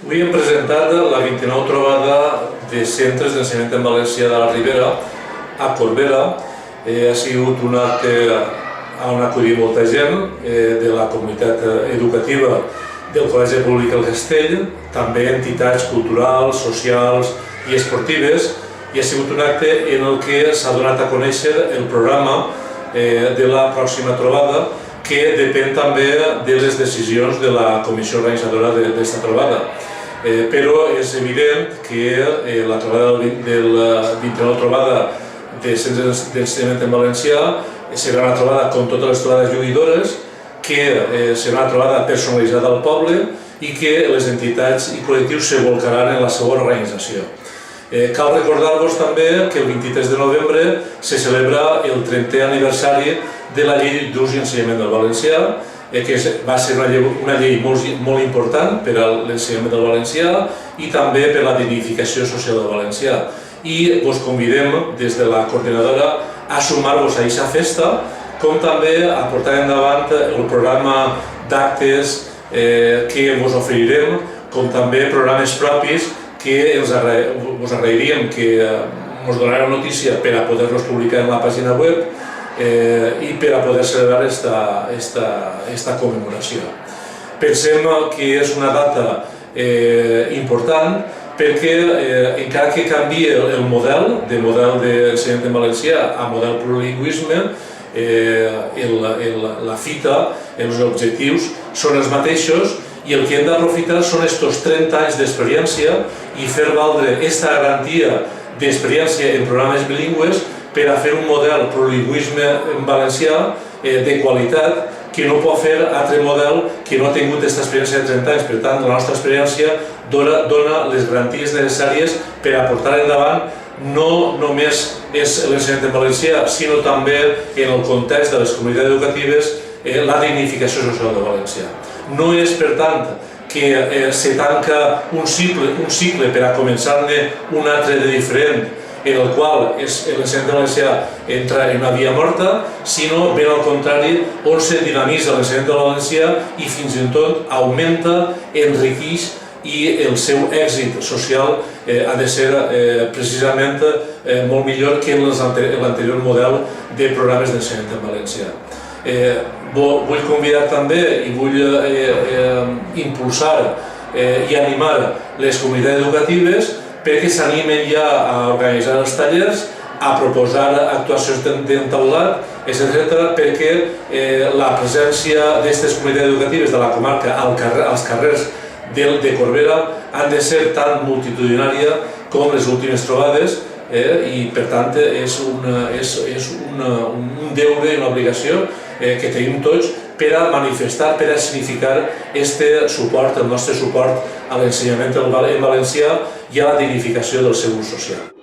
Avui hem presentat la 29 trobada de centres d'ensenyament en valencià de la Ribera a Corbera. Ha sigut un acte on acudir molta gent de la comunitat educativa del Col·legi Públic El Castell, també entitats culturals, socials i esportives, i ha sigut un acte en el que s'ha donat a conèixer el programa de la pròxima trobada, que depèn també de les decisions de la comissió organitzadora d'aquesta trobada. Però és evident que la trobada de la 29 trobada de centres d'ensenyament en valencià serà una trobada com totes les trobades lluïdores, que serà una trobada personalitzada al poble i que les entitats i col·lectius se volcaran en la seva organització. Cal recordar-vos també que el 23 de novembre se celebra el 30è aniversari de la llei d'ús i ensenyament del valencià, que va ser una llei molt important per a l'ensenyament del valencià i també per a la dignificació social del valencià. I us convidem des de la coordinadora a sumar-vos a aquesta festa, com també a portar endavant el programa d'actes que us oferirem, com també programes propis que us agrairíem que us donareu notícia per a poder-los publicar en la pàgina web i per a poder celebrar aquesta commemoració. Pensem que és una data important perquè encara que canvie el model d'ensenyament en valencià a model plurilingüisme, la fita, els objectius són els mateixos i el que hem d'aprofitar són aquests 30 anys d'experiència i fer valdre aquesta garantia d'experiència en programes bilingües per a fer un model plurilingüisme en valencià de qualitat que no pot fer altre model que no ha tingut aquesta experiència de 30 anys. Per tant, la nostra experiència dona les garanties necessàries per a portar endavant no només l'ensenyament en valencià, sinó també en el context de les comunitats educatives la dignificació social del valencià. No és, per tant, que se tanca un cicle per a començar-ne un altre de diferent, en el qual l'ensenyament valencià entra en una via morta, sinó, ben al contrari, on se dinamitza l'ensenyament del valencià i fins i tot augmenta, enriqueix i el seu èxit social ha de ser precisament molt millor que l'anterior model de programes d'ensenyament en valencià. Vull convidar també i vull impulsar i animar les comunitats educatives perquè s'animen ja a organitzar els tallers, a proposar actuacions d'entaulat, etc., perquè la presència d'aquestes comunitats educatives de la comarca als carrers de Corbera han de ser tan multitudinària com les últimes trobades i, per tant, és un deure i una obligació que tenim tots per a manifestar, per a significar el nostre suport a l'ensenyament en valencià i a la dignificació del seu ús social.